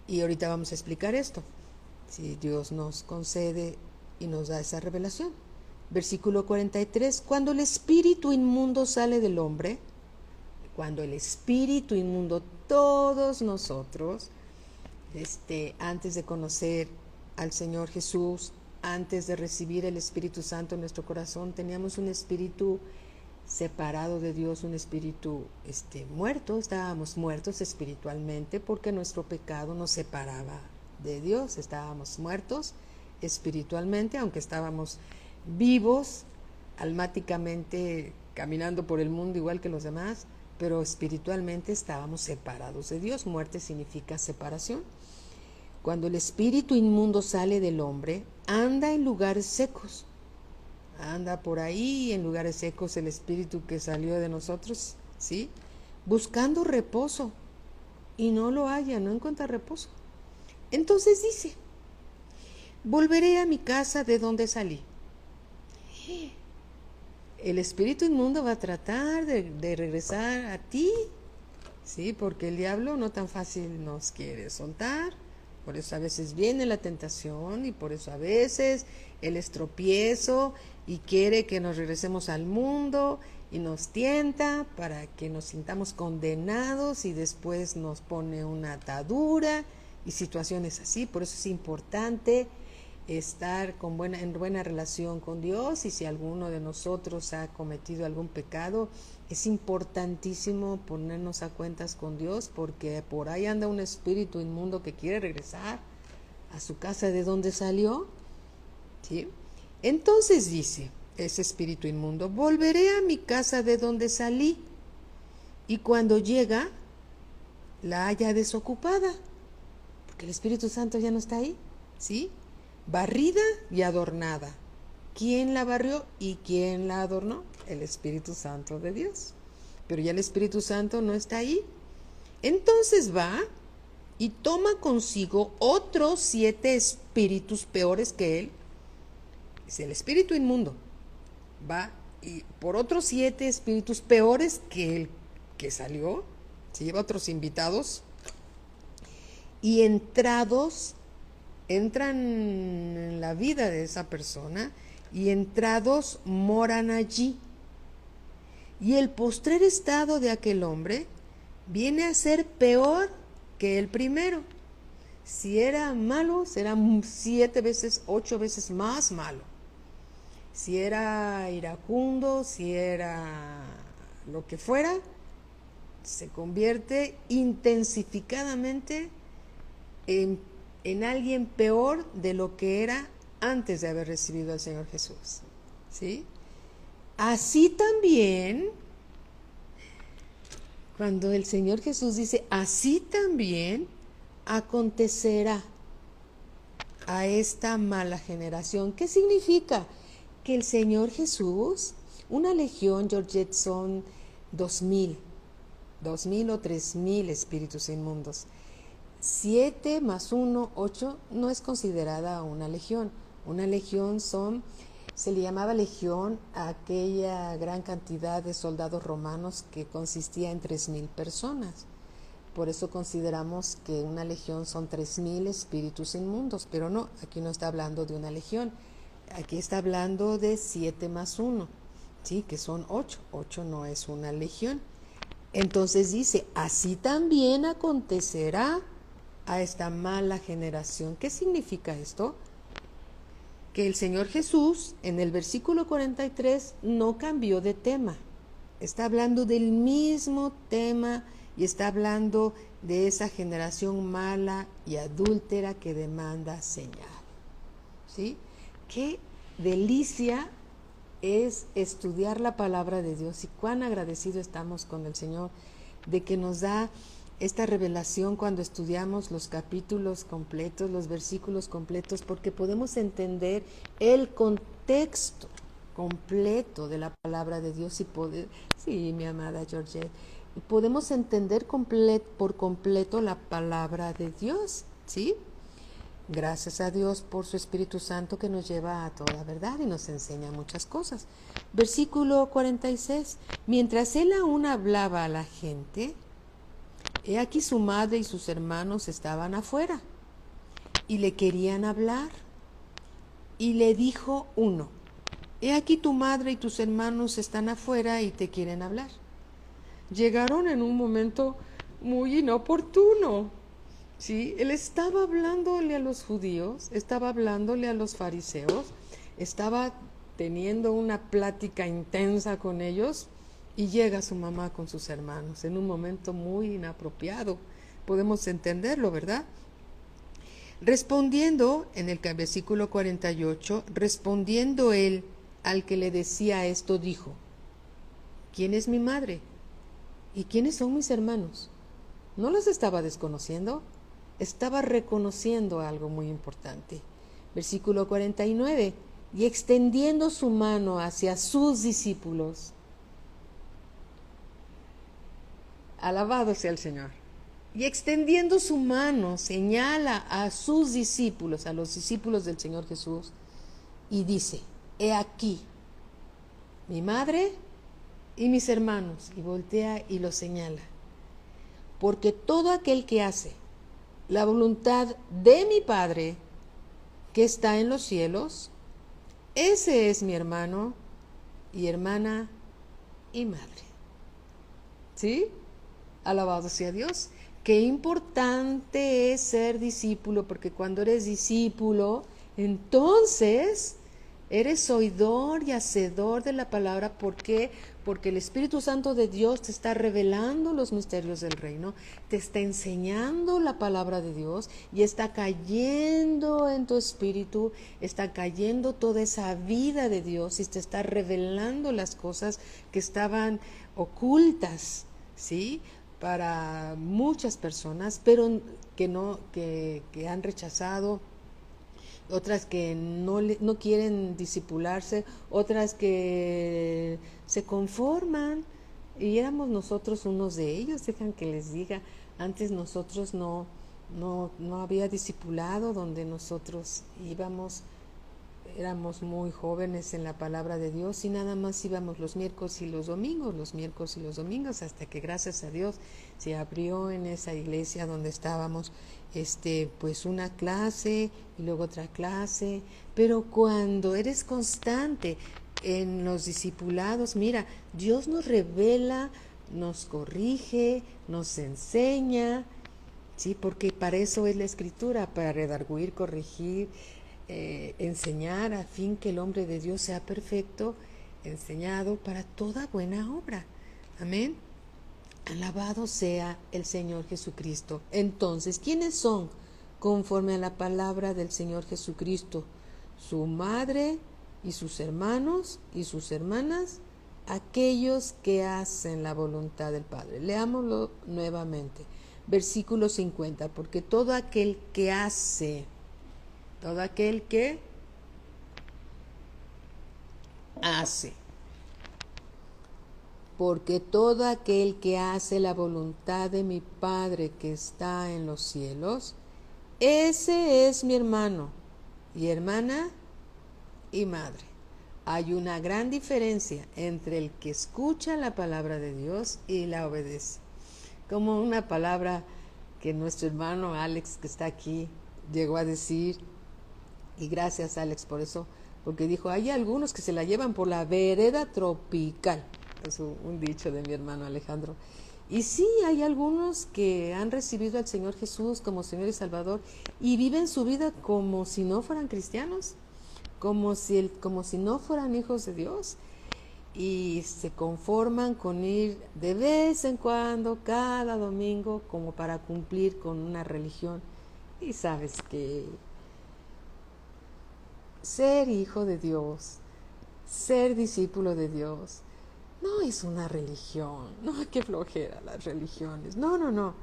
y ahorita vamos a explicar esto, si Dios nos concede y nos da esa revelación. Versículo 43, cuando el espíritu inmundo sale del hombre, cuando el espíritu inmundo, todos nosotros, antes de conocer al Señor Jesús, antes de recibir el Espíritu Santo en nuestro corazón, teníamos un espíritu separado de Dios, un espíritu muerto, estábamos muertos espiritualmente porque nuestro pecado nos separaba de Dios, estábamos muertos espiritualmente, aunque estábamos vivos, almáticamente caminando por el mundo igual que los demás, pero espiritualmente estábamos separados de Dios. Muerte significa separación. Cuando el espíritu inmundo sale del hombre, anda en lugares secos. Anda por ahí en lugares secos el espíritu que salió de nosotros, ¿sí? Buscando reposo y no lo halla, no encuentra reposo. Entonces dice, volveré a mi casa de donde salí. El espíritu inmundo va a tratar de regresar a ti, ¿sí? Porque el diablo no tan fácil nos quiere soltar. Por eso a veces viene la tentación y por eso a veces el estropiezo y quiere que nos regresemos al mundo y nos tienta para que nos sintamos condenados y después nos pone una atadura y situaciones así. Por eso es importante estar en buena relación con Dios, y si alguno de nosotros ha cometido algún pecado, es importantísimo ponernos a cuentas con Dios, porque por ahí anda un espíritu inmundo que quiere regresar a su casa de donde salió, ¿sí? Entonces dice ese espíritu inmundo, volveré a mi casa de donde salí, y cuando llega la halla desocupada, porque el Espíritu Santo ya no está ahí, ¿sí? Barrida y adornada. ¿Quién la barrió y quién la adornó? El Espíritu Santo de Dios. Pero ya el Espíritu Santo no está ahí. Entonces va y toma consigo otros 7 espíritus peores que él. Es el espíritu inmundo. Va y por otros 7 espíritus peores que el que salió. Se lleva otros invitados. Y entran en la vida de esa persona y entrados moran allí. Y el postrer estado de aquel hombre viene a ser peor que el primero. Si era malo, será 7 veces, 8 veces más malo. Si era iracundo, si era lo que fuera, se convierte intensificadamente en alguien peor de lo que era antes de haber recibido al Señor Jesús, ¿sí? Así también, cuando el Señor Jesús dice, así también acontecerá a esta mala generación. ¿Qué significa? Que el Señor Jesús, una legión, Georgette, son 2,000 o 3,000 espíritus inmundos. 7 más 1, 8, no es considerada una legión. Una legión se le llamaba legión a aquella gran cantidad de soldados romanos que consistía en 3,000 personas. Por eso consideramos que una legión son 3,000 espíritus inmundos, pero no, aquí no está hablando de una legión. Aquí está hablando de 7 más 1, ¿sí? Que son 8. 8 no es una legión. Entonces dice, así también acontecerá a esta mala generación. ¿Qué significa esto? Que el Señor Jesús en el versículo 43 no cambió de tema. Está hablando del mismo tema y está hablando de esa generación mala y adúltera que demanda señal, ¿sí? Qué delicia es estudiar la palabra de Dios, y cuán agradecidos estamos con el Señor de que nos da esta revelación cuando estudiamos los capítulos completos, los versículos completos, porque podemos entender el contexto completo de la palabra de Dios sí, mi amada Georgette, podemos entender por completo la palabra de Dios, ¿sí? Gracias a Dios por su Espíritu Santo que nos lleva a toda verdad y nos enseña muchas cosas. Versículo 46. Mientras él aún hablaba a la gente, he aquí su madre y sus hermanos estaban afuera y le querían hablar. Y le dijo uno, he aquí tu madre y tus hermanos están afuera y te quieren hablar. Llegaron en un momento muy inoportuno. ¿Sí? Él estaba hablándole a los judíos, estaba hablándole a los fariseos, estaba teniendo una plática intensa con ellos y llega su mamá con sus hermanos en un momento muy inapropiado. Podemos entenderlo, ¿verdad? Respondiendo, en el versículo 48, respondiendo él al que le decía esto, dijo, ¿quién es mi madre? ¿Y quiénes son mis hermanos? ¿No los estaba desconociendo? Estaba reconociendo algo muy importante. Versículo 49, y extendiendo su mano hacia sus discípulos. Alabado sea el Señor. Y extendiendo su mano señala a sus discípulos, a los discípulos del Señor Jesús, y dice, he aquí mi madre y mis hermanos, y voltea y los señala. Porque todo aquel que hace la voluntad de mi Padre que está en los cielos, ese es mi hermano y hermana y madre. ¿Sí? Alabado sea Dios. Qué importante es ser discípulo, porque cuando eres discípulo, entonces eres oidor y hacedor de la palabra. ¿Por qué? Porque el Espíritu Santo de Dios te está revelando los misterios del reino, te está enseñando la palabra de Dios y está cayendo en tu espíritu, está cayendo toda esa vida de Dios y te está revelando las cosas que estaban ocultas, ¿sí?, para muchas personas, pero que han rechazado, otras que no quieren disipularse, otras que se conforman, y éramos nosotros unos de ellos. Dejan que les diga, antes nosotros no había discipulado donde nosotros íbamos. Éramos muy jóvenes en la palabra de Dios y nada más íbamos los miércoles y los domingos, hasta que gracias a Dios se abrió en esa iglesia donde estábamos, pues una clase y luego otra clase. Pero cuando eres constante en los discipulados, mira, Dios nos revela, nos corrige, nos enseña, sí, porque para eso es la Escritura, para redarguir, corregir, enseñar, a fin que el hombre de Dios sea perfecto, enseñado para toda buena obra. Amén. Alabado sea el Señor Jesucristo. Entonces, ¿quiénes son conforme a la palabra del Señor Jesucristo? Su madre y sus hermanos y sus hermanas, aquellos que hacen la voluntad del Padre. Leámoslo nuevamente. Versículo 50, porque todo aquel que hace, porque todo aquel que hace la voluntad de mi Padre que está en los cielos, ese es mi hermano y hermana y madre. Hay una gran diferencia entre el que escucha la palabra de Dios y la obedece. Como una palabra que nuestro hermano Alex, que está aquí, llegó a decir, y gracias Alex por eso, porque dijo, hay algunos que se la llevan por la vereda tropical. Es un dicho de mi hermano Alejandro. Y sí, hay algunos que han recibido al Señor Jesús como Señor y Salvador y viven su vida como si no fueran cristianos, como si no fueran hijos de Dios, y se conforman con ir de vez en cuando, cada domingo, como para cumplir con una religión. Y sabes que ser hijo de Dios, ser discípulo de Dios, no es una religión. No, qué flojera las religiones. No.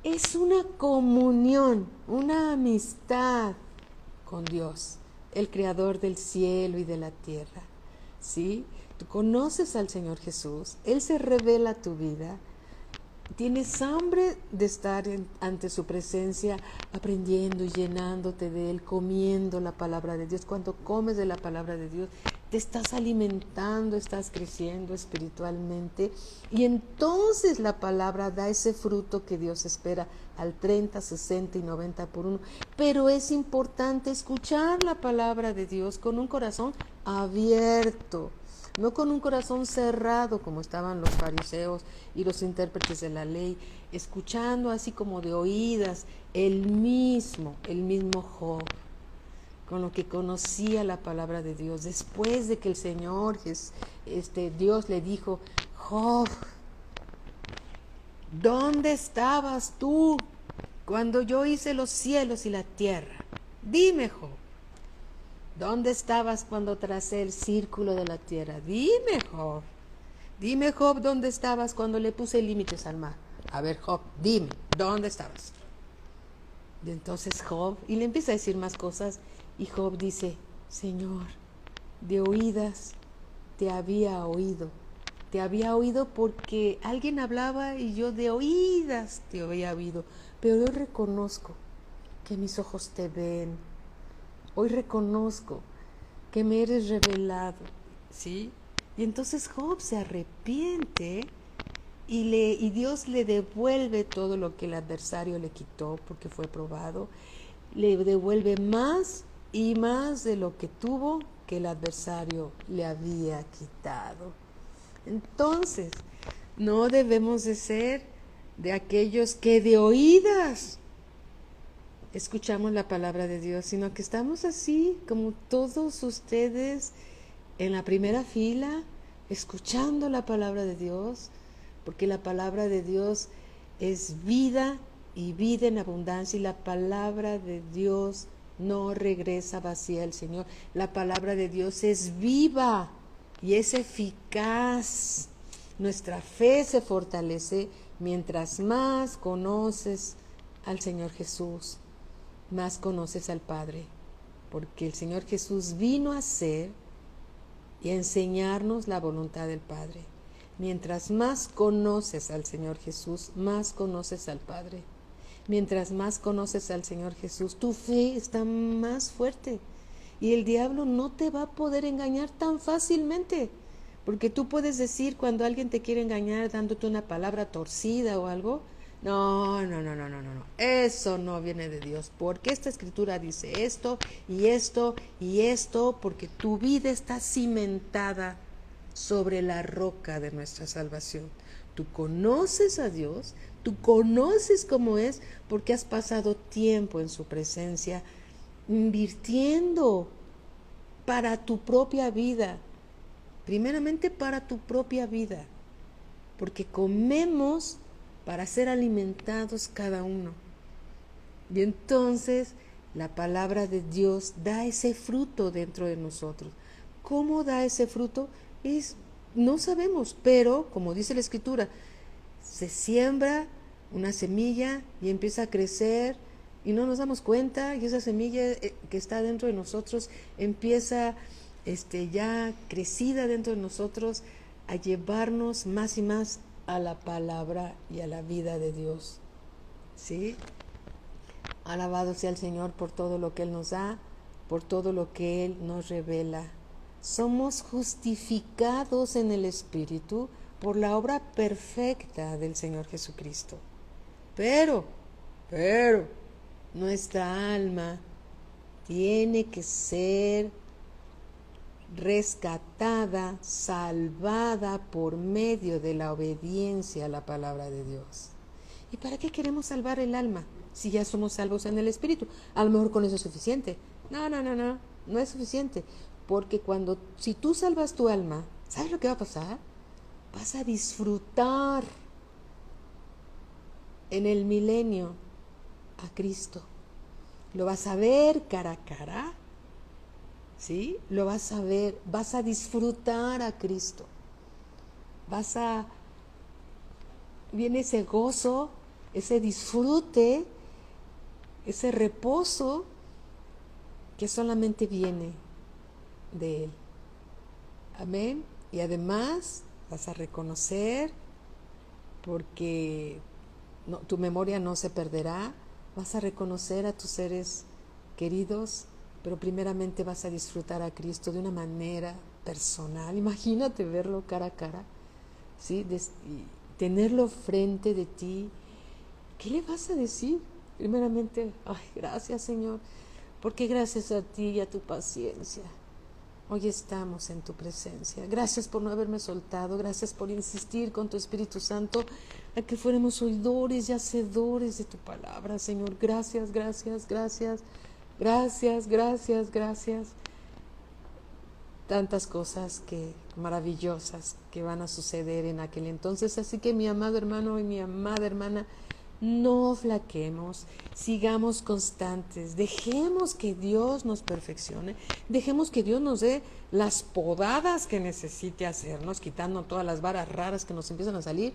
Es una comunión, una amistad con Dios, el Creador del cielo y de la tierra. ¿Sí? Tú conoces al Señor Jesús, Él se revela a tu vida, Tienes hambre de estar ante su presencia, aprendiendo y llenándote de Él, comiendo la palabra de Dios. Cuando comes de la palabra de Dios, te estás alimentando, estás creciendo espiritualmente. Y entonces la palabra da ese fruto que Dios espera al 30, 60 y 90 por uno. Pero es importante escuchar la palabra de Dios con un corazón abierto. No con un corazón cerrado como estaban los fariseos y los intérpretes de la ley, escuchando así como de oídas el mismo Job, con lo que conocía la palabra de Dios. Después de que el Señor, Dios le dijo: Job, ¿dónde estabas tú cuando yo hice los cielos y la tierra? Dime, Job. ¿Dónde estabas cuando tracé el círculo de la tierra? Dime, Job. Dime, Job, ¿dónde estabas cuando le puse límites al mar? A ver, Job, dime, ¿dónde estabas? Y entonces Job, y le empieza a decir más cosas, y Job dice: Señor, de oídas te había oído porque alguien hablaba y yo de oídas te había oído, pero yo reconozco que mis ojos te ven, hoy reconozco que me eres revelado, ¿sí? Y entonces Job se arrepiente y Dios le devuelve todo lo que el adversario le quitó porque fue probado. Le devuelve más y más de lo que tuvo que el adversario le había quitado. Entonces, no debemos de ser de aquellos que de oídas escuchamos la palabra de Dios, sino que estamos así como todos ustedes en la primera fila, escuchando la palabra de Dios, porque la palabra de Dios es vida y vida en abundancia, y la palabra de Dios no regresa vacía al Señor. La palabra de Dios es viva y es eficaz. Nuestra fe se fortalece mientras más conoces al Señor Jesús, más conoces al Padre, porque el Señor Jesús vino a ser y a enseñarnos la voluntad del Padre. Mientras más conoces al Señor Jesús, más conoces al Padre. Mientras más conoces al Señor Jesús, tu fe está más fuerte y el diablo no te va a poder engañar tan fácilmente, porque tú puedes decir cuando alguien te quiere engañar dándote una palabra torcida o algo: no, eso no viene de Dios, porque esta escritura dice esto y esto y esto, porque tu vida está cimentada sobre la roca de nuestra salvación. Tú conoces a Dios, tú conoces cómo es, porque has pasado tiempo en su presencia, invirtiendo para tu propia vida, primeramente para tu propia vida, porque comemos para ser alimentados cada uno. Y entonces la palabra de Dios da ese fruto dentro de nosotros. ¿Cómo da ese fruto? No sabemos, pero como dice la Escritura, se siembra una semilla y empieza a crecer y no nos damos cuenta, y esa semilla que está dentro de nosotros empieza ya crecida dentro de nosotros a llevarnos más y más a la palabra y a la vida de Dios. ¿Sí? Alabado sea el Señor por todo lo que Él nos da, por todo lo que Él nos revela. Somos justificados en el Espíritu por la obra perfecta del Señor Jesucristo. Pero, nuestra alma tiene que ser rescatada, salvada por medio de la obediencia a la palabra de Dios. ¿Y para qué queremos salvar el alma si ya somos salvos en el Espíritu? A lo mejor con eso es suficiente. No es suficiente. Porque si tú salvas tu alma, ¿sabes lo que va a pasar? Vas a disfrutar en el milenio a Cristo. Lo vas a ver cara a cara, ¿sí? Lo vas a ver, vas a disfrutar a Cristo. Viene ese gozo, ese disfrute, ese reposo que solamente viene de Él. Amén. Y además vas a reconocer porque tu memoria no se perderá, vas a reconocer a tus seres queridos, pero primeramente vas a disfrutar a Cristo de una manera personal. Imagínate verlo cara a cara, ¿sí? Y tenerlo frente de ti. ¿Qué le vas a decir? Primeramente, ay, gracias Señor, porque gracias a ti y a tu paciencia hoy estamos en tu presencia. Gracias por no haberme soltado, gracias por insistir con tu Espíritu Santo a que fuéramos oidores y hacedores de tu palabra, Señor. Gracias, gracias, gracias, gracias, gracias, gracias. Tantas cosas maravillosas que van a suceder en aquel entonces. Así que mi amado hermano y mi amada hermana, no flaquemos, sigamos constantes, dejemos que Dios nos perfeccione, dejemos que Dios nos dé las podadas que necesite hacernos, quitando todas las varas raras que nos empiezan a salir.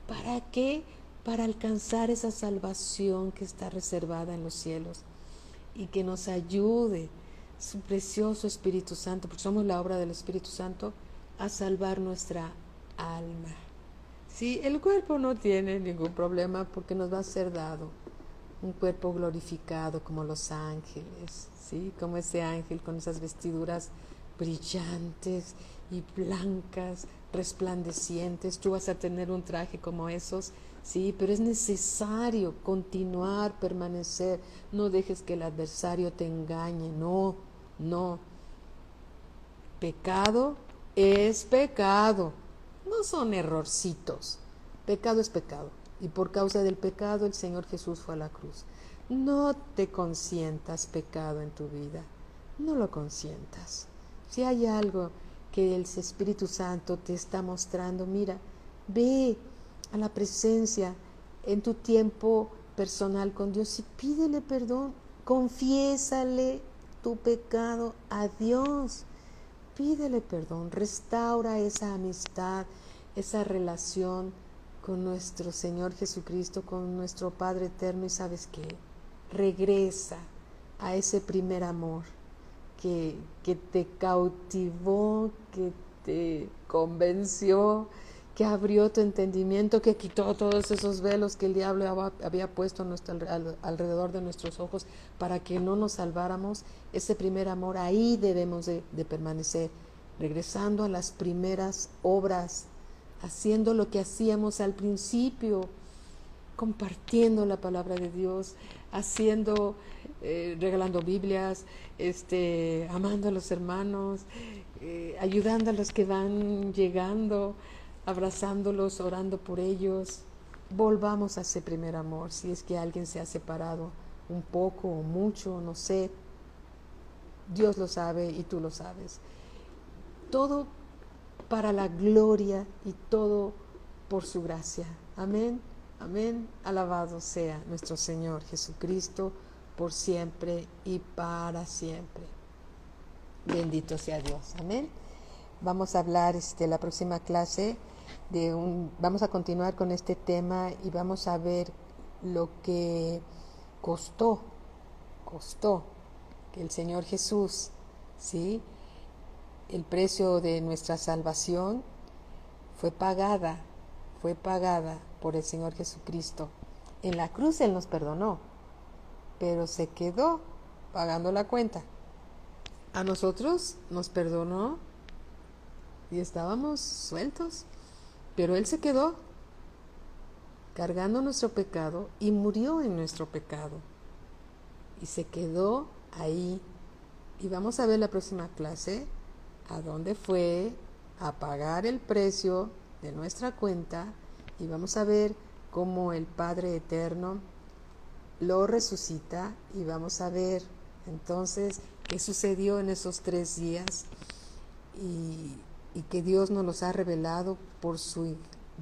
¿Para qué? Para alcanzar esa salvación que está reservada en los cielos y que nos ayude su precioso Espíritu Santo, porque somos la obra del Espíritu Santo, a salvar nuestra alma. Sí, el cuerpo no tiene ningún problema porque nos va a ser dado un cuerpo glorificado como los ángeles, ¿sí? Como ese ángel con esas vestiduras brillantes y blancas, resplandecientes. Tú vas a tener un traje como esos, sí, pero es necesario continuar, permanecer. No dejes que el adversario te engañe, no. Pecado es pecado. No son errorcitos. Pecado es pecado. Y por causa del pecado el Señor Jesús fue a la cruz. No te consientas pecado en tu vida. No lo consientas. Si hay algo que el Espíritu Santo te está mostrando, mira, ve a la presencia en tu tiempo personal con Dios y pídele perdón. Confiésale tu pecado a Dios. Pídele perdón, restaura esa amistad, esa relación con nuestro Señor Jesucristo, con nuestro Padre eterno, y ¿sabes qué? Regresa a ese primer amor que te cautivó, que te convenció, que abrió tu entendimiento, que quitó todos esos velos que el diablo había puesto alrededor de nuestros ojos para que no nos salváramos. Ese primer amor, ahí debemos de permanecer, regresando a las primeras obras, haciendo lo que hacíamos al principio, compartiendo la palabra de Dios, regalando Biblias, amando a los hermanos, ayudando a los que van llegando, abrazándolos, orando por ellos. Volvamos a ese primer amor, si es que alguien se ha separado un poco o mucho, no sé. Dios lo sabe y tú lo sabes. Todo para la gloria y todo por su gracia. Amén, amén. Alabado sea nuestro Señor Jesucristo por siempre y para siempre. Bendito sea Dios. Amén. Vamos a hablar la próxima clase vamos a continuar con este tema y vamos a ver lo que costó que el Señor Jesús, ¿sí? El precio de nuestra salvación fue pagada por el Señor Jesucristo. En la cruz Él nos perdonó, pero se quedó pagando la cuenta. A nosotros nos perdonó y estábamos sueltos, pero Él se quedó cargando nuestro pecado y murió en nuestro pecado. Y se quedó ahí. Y vamos a ver la próxima clase a dónde fue a pagar el precio de nuestra cuenta, y vamos a ver cómo el Padre Eterno lo resucita, y vamos a ver entonces qué sucedió en esos 3 días y que Dios nos los ha revelado por su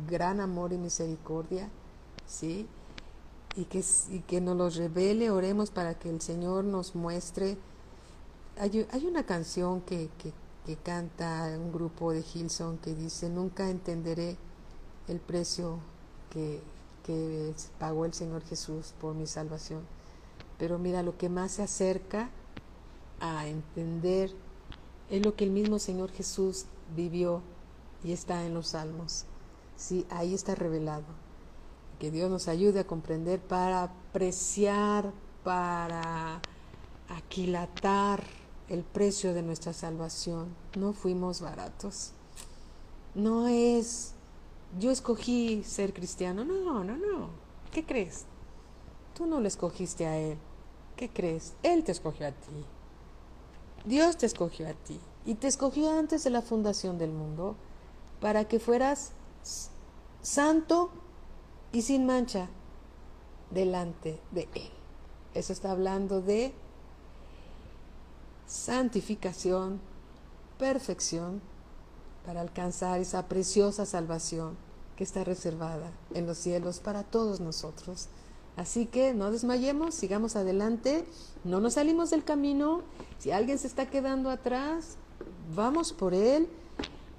gran amor y misericordia, ¿sí? Y que nos los revele. Oremos para que el Señor nos muestre. Hay una canción que canta un grupo de Hillsong que dice: nunca entenderé el precio que pagó el Señor Jesús por mi salvación. Pero mira, lo que más se acerca a entender es lo que el mismo Señor Jesús vivió y está en los Salmos. Sí, ahí está revelado. Que Dios nos ayude a comprender para apreciar, para aquilatar el precio de nuestra salvación. No fuimos baratos. No es, yo escogí ser cristiano. No. ¿Qué crees? Tú no lo escogiste a Él. ¿Qué crees? Él te escogió a ti. Dios te escogió a ti. Y te escogió antes de la fundación del mundo para que fueras santo y sin mancha delante de Él. Eso está hablando de santificación, perfección, para alcanzar esa preciosa salvación que está reservada en los cielos para todos nosotros. Así que no desmayemos, sigamos adelante, no nos salimos del camino. Si alguien se está quedando atrás, vamos por él,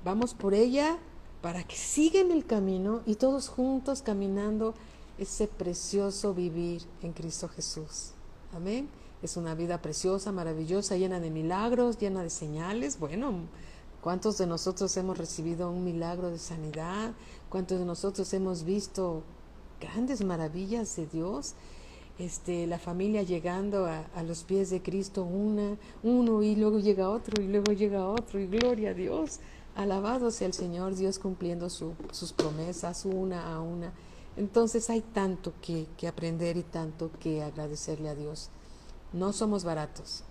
vamos por ella, para que sigan el camino y todos juntos caminando ese precioso vivir en Cristo Jesús. Amén. Es una vida preciosa, maravillosa, llena de milagros, llena de señales. Bueno, ¿cuántos de nosotros hemos recibido un milagro de sanidad? ¿Cuántos de nosotros hemos visto grandes maravillas de Dios? La familia llegando a los pies de Cristo, uno y luego llega otro y luego llega otro y gloria a Dios. Alabado sea el Señor, Dios cumpliendo sus promesas una a una. Entonces hay tanto que aprender y tanto que agradecerle a Dios. No somos baratos.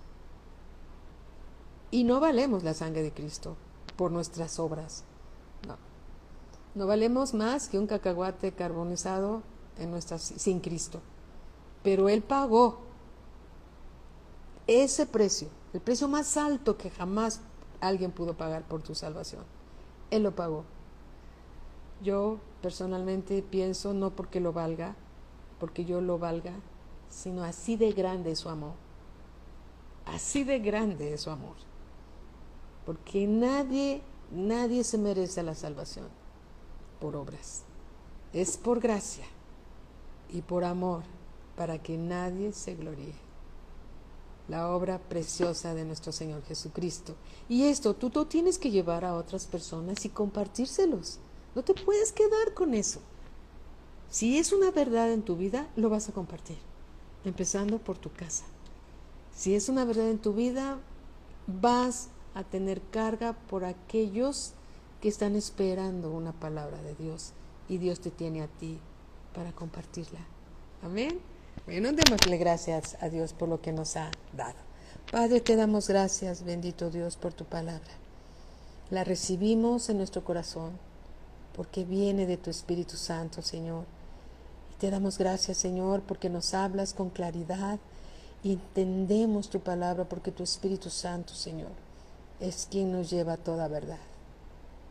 Y no valemos la sangre de Cristo por nuestras obras. No valemos más que un cacahuate carbonizado sin Cristo. Pero Él pagó ese precio, el precio más alto que jamás alguien pudo pagar por tu salvación. Él lo pagó. Yo personalmente pienso, no porque lo valga, porque yo lo valga, sino así de grande es su amor. Así de grande es su amor. Porque nadie se merece la salvación por obras. Es por gracia y por amor, para que nadie se gloríe. La obra preciosa de nuestro Señor Jesucristo. Y esto tú lo tienes que llevar a otras personas y compartírselos. No te puedes quedar con eso. Si es una verdad en tu vida, lo vas a compartir, empezando por tu casa. Si es una verdad en tu vida, vas a tener carga por aquellos que están esperando una palabra de Dios, y Dios te tiene a ti para compartirla. Amén. Bueno, démosle gracias a Dios por lo que nos ha dado. Padre, te damos gracias, bendito Dios, por tu palabra. La recibimos en nuestro corazón porque viene de tu Espíritu Santo, Señor. Y te damos gracias, Señor, porque nos hablas con claridad y entendemos tu palabra, porque tu Espíritu Santo, Señor, es quien nos lleva a toda verdad.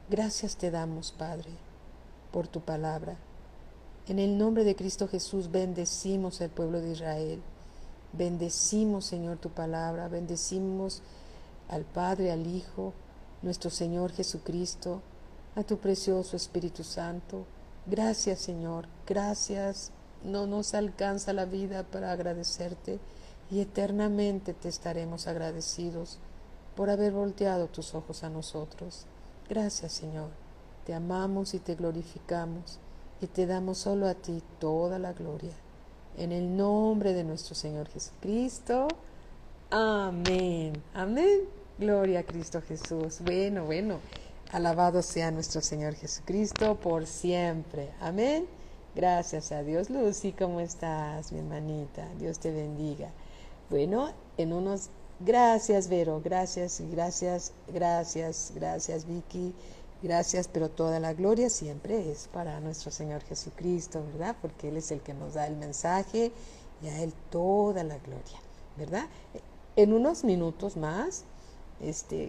Gracias te damos, Padre, por tu palabra. En el nombre de Cristo Jesús bendecimos al pueblo de Israel. Bendecimos, Señor, tu palabra. Bendecimos al Padre, al Hijo, nuestro Señor Jesucristo, a tu precioso Espíritu Santo. Gracias, Señor. Gracias. No nos alcanza la vida para agradecerte, y eternamente te estaremos agradecidos por haber volteado tus ojos a nosotros. Gracias, Señor. Te amamos y te glorificamos, y te damos solo a ti toda la gloria. En el nombre de nuestro Señor Jesucristo. Amén. Amén. Gloria a Cristo Jesús. Bueno. Alabado sea nuestro Señor Jesucristo por siempre. Amén. Gracias a Dios. Lucy, ¿cómo estás, mi hermanita? Dios te bendiga. Bueno, gracias, Vero. Gracias, Vicky. Gracias, pero toda la gloria siempre es para nuestro Señor Jesucristo, ¿verdad? Porque Él es el que nos da el mensaje, y a Él toda la gloria, ¿verdad? En unos minutos más,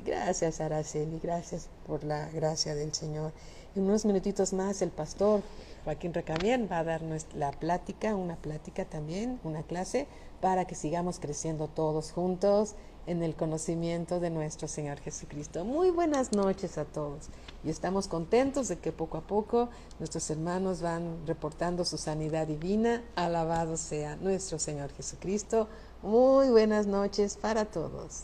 gracias, Araceli, gracias por la gracia del Señor. En unos minutitos más el pastor Joaquín Recamier va a dar una plática también, una clase, para que sigamos creciendo todos juntos en el conocimiento de nuestro Señor Jesucristo. Muy buenas noches a todos, y estamos contentos de que poco a poco nuestros hermanos van reportando su sanidad divina. Alabado sea nuestro Señor Jesucristo. Muy buenas noches para todos.